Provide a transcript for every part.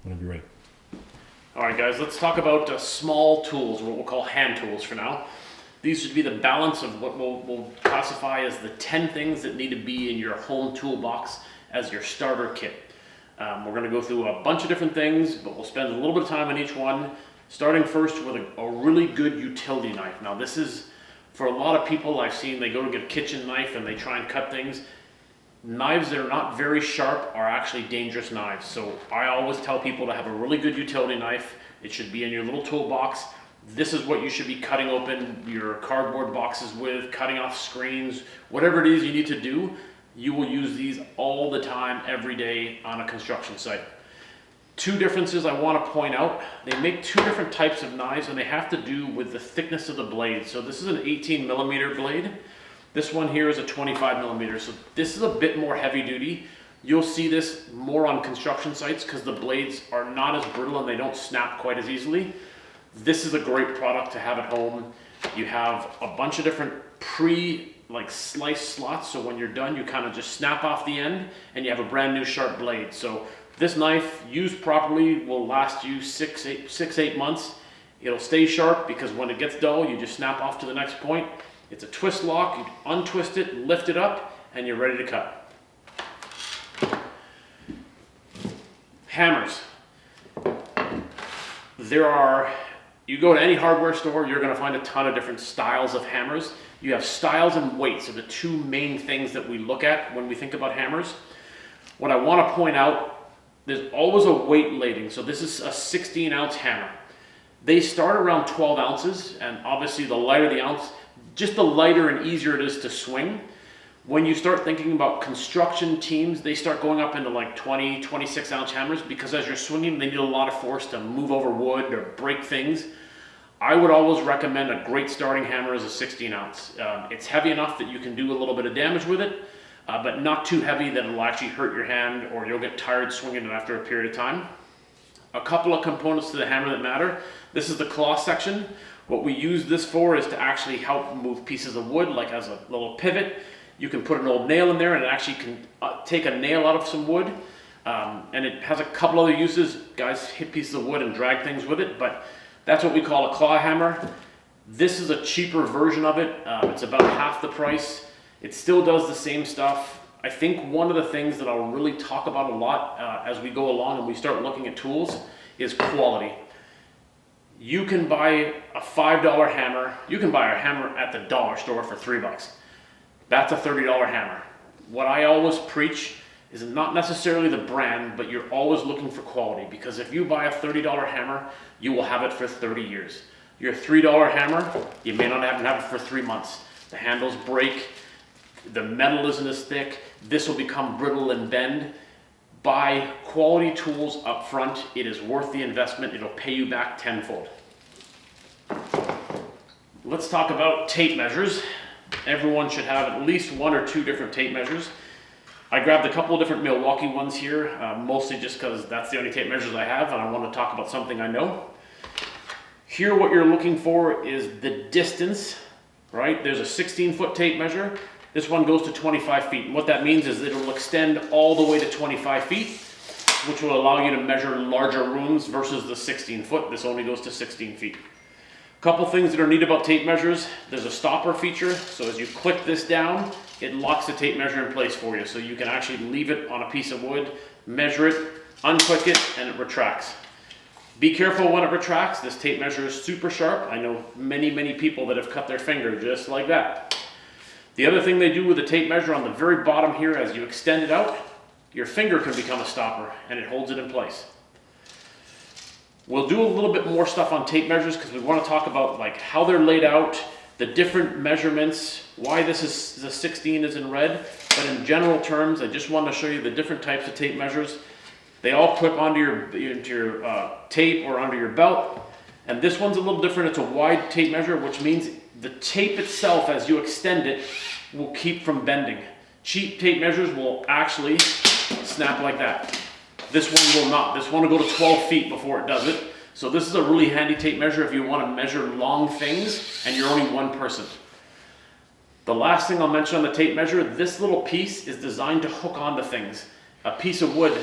whenever you're ready. All right, guys, let's talk about small tools, what we'll call hand tools for now. These would be the balance of what we'll classify as the 10 things that need to be in your home toolbox as your starter kit. We're going to go through a bunch of different things, but we'll spend a little bit of time on each one, starting first with a really good utility knife. Now, this is, for a lot of people I've seen, they go to get a kitchen knife and they try and cut things. Knives that are not very sharp are actually dangerous knives. So I always tell people to have a really good utility knife. It should be in your little toolbox. This is what you should be cutting open your cardboard boxes with, cutting off screens, whatever it is you need to do. You will use these all the time, every day on a construction site. Two differences I want to point out. They make two different types of knives and they have to do with the thickness of the blade. So this is an 18 millimeter blade. This one here is a 25 millimeter, so this is a bit more heavy duty. You'll see this more on construction sites because the blades are not as brittle and they don't snap quite as easily. This is a great product to have at home. You have a bunch of different slice slots, so when you're done, you kind of just snap off the end and you have a brand new sharp blade. So this knife, used properly, will last you 6-8 months. It'll stay sharp because when it gets dull, you just snap off to the next point. It's a twist lock, you untwist it, lift it up, and you're ready to cut. Hammers. You go to any hardware store, you're going to find a ton of different styles of hammers. You have styles and weights are the two main things that we look at when we think about hammers. What I want to point out, there's always a weight rating. So this is a 16-ounce hammer. They start around 12 ounces, and obviously the lighter the ounce, just the lighter and easier it is to swing. When you start thinking about construction teams, they start going up into like 20, 26 ounce hammers because as you're swinging, they need a lot of force to move over wood or break things. I would always recommend a great starting hammer is a 16 ounce. It's heavy enough that you can do a little bit of damage with it, but not too heavy that it'll actually hurt your hand or you'll get tired swinging it after a period of time. A couple of components to the hammer that matter. This is the claw section. What we use this for is to actually help move pieces of wood, like as a little pivot. You can put an old nail in there and it actually can take a nail out of some wood. And it has a couple other uses. Guys hit pieces of wood and drag things with it, but that's what we call a claw hammer. This is a cheaper version of it. It's about half the price. It still does the same stuff. I think one of the things that I'll really talk about a lot as we go along and we start looking at tools is quality. You can buy a $5 hammer. You can buy a hammer at the dollar store for $3. That's a $30 hammer. What I always preach is not necessarily the brand, but you're always looking for quality, because if you buy a $30 hammer, you will have it for 30 years. Your $3 hammer, you may not have it for 3 months. The handles break, the metal isn't as thick, this will become brittle and bend. Buy quality tools up front. It is worth the investment. It'll pay you back tenfold. Let's talk about tape measures. Everyone should have at least 1 or 2 different tape measures. I grabbed a couple of different Milwaukee ones here, mostly just because that's the only tape measures I have and I want to talk about something I know. Here what you're looking for is the distance, right? There's a 16-foot tape measure. This one goes to 25 feet. And what that means is that it'll extend all the way to 25 feet, which will allow you to measure larger rooms versus the 16 foot. This only goes to 16 feet. A couple things that are neat about tape measures. There's a stopper feature. So as you click this down, it locks the tape measure in place for you. So you can actually leave it on a piece of wood, measure it, unclick it, and it retracts. Be careful when it retracts. This tape measure is super sharp. I know many people that have cut their finger just like that. The other thing they do with the tape measure on the very bottom here, as you extend it out, your finger can become a stopper and it holds it in place. We'll do a little bit more stuff on tape measures because we want to talk about like how they're laid out, the different measurements, why this is the 16 is in red. But in general terms, I just wanted to show you the different types of tape measures. They all clip onto your tape or onto your belt. And this one's a little different. It's a wide tape measure, which means the tape itself, as you extend it, will keep from bending. Cheap tape measures will actually snap like that. This one will not. This one will go to 12 feet before it does it. So this is a really handy tape measure if you want to measure long things and you're only one person. The last thing I'll mention on the tape measure, this little piece is designed to hook onto things. A piece of wood,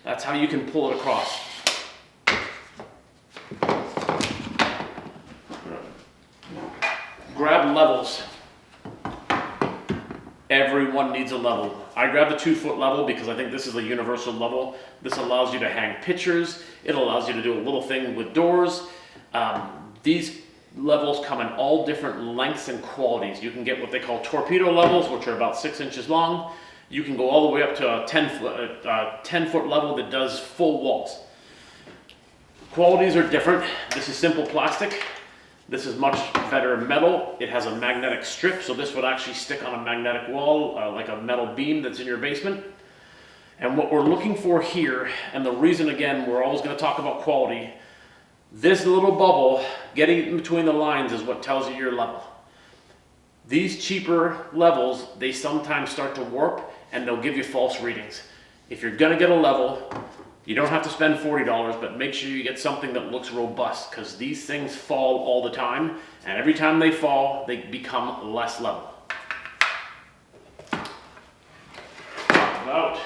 that's how you can pull it across. levels. Everyone needs a level. I grabbed a 2-foot level because I think this is a universal level. This allows you to hang pictures. It allows you to do a little thing with doors. These levels come in all different lengths and qualities. You can get what they call torpedo levels, which are about 6 inches long. You can go all the way up to a 10-foot level that does full walls. Qualities are different. This is simple plastic. This is much better metal. It has a magnetic strip, so this would actually stick on a magnetic wall, like a metal beam that's in your basement. And what we're looking for here, and the reason again, we're always going to talk about quality, this little bubble getting in between the lines is what tells you your level. These cheaper levels, they sometimes start to warp and they'll give you false readings. If you're going to get a level, you don't have to spend $40, but make sure you get something that looks robust, because these things fall all the time, and every time they fall, they become less level. Talk about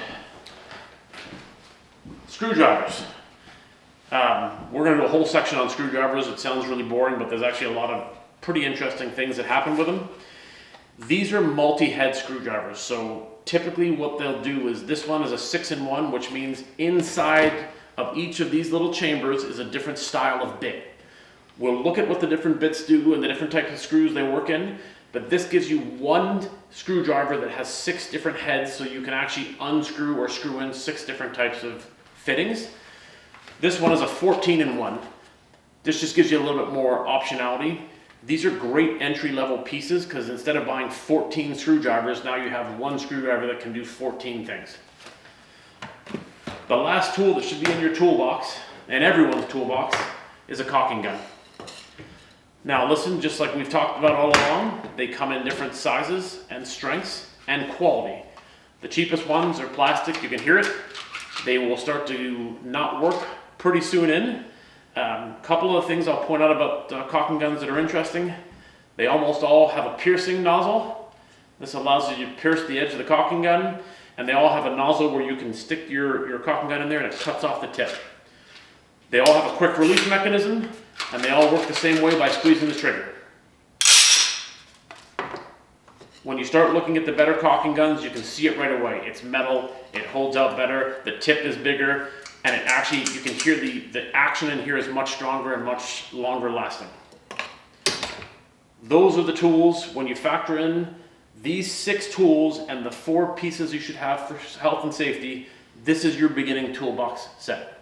screwdrivers. We're going to do a whole section on screwdrivers. It sounds really boring, but there's actually a lot of pretty interesting things that happen with them. These are multi-head screwdrivers, so typically what they'll do is, this one is a 6-in-1, which means inside of each of these little chambers is a different style of bit. We'll look at what the different bits do and the different types of screws they work in, but this gives you one screwdriver that has 6 different heads, so you can actually unscrew or screw in 6 different types of fittings. This one is a 14-in-1. This just gives you a little bit more optionality. These are great entry-level pieces because instead of buying 14 screwdrivers, now you have one screwdriver that can do 14 things. The last tool that should be in your toolbox, and everyone's toolbox, is a caulking gun. Now listen, just like we've talked about all along, they come in different sizes and strengths and quality. The cheapest ones are plastic, you can hear it. They will start to not work pretty soon in. Couple of things I'll point out about caulking guns that are interesting. They almost all have a piercing nozzle. This allows you to pierce the edge of the caulking gun, and they all have a nozzle where you can stick your caulking gun in there and it cuts off the tip. They all have a quick release mechanism, and they all work the same way by squeezing the trigger. When you start looking at the better caulking guns, you can see it right away. It's metal, it holds out better, the tip is bigger, and it actually, you can hear the action in here is much stronger and much longer lasting. Those are the tools. When you factor in these 6 tools and the 4 pieces you should have for health and safety, this is your beginning toolbox set.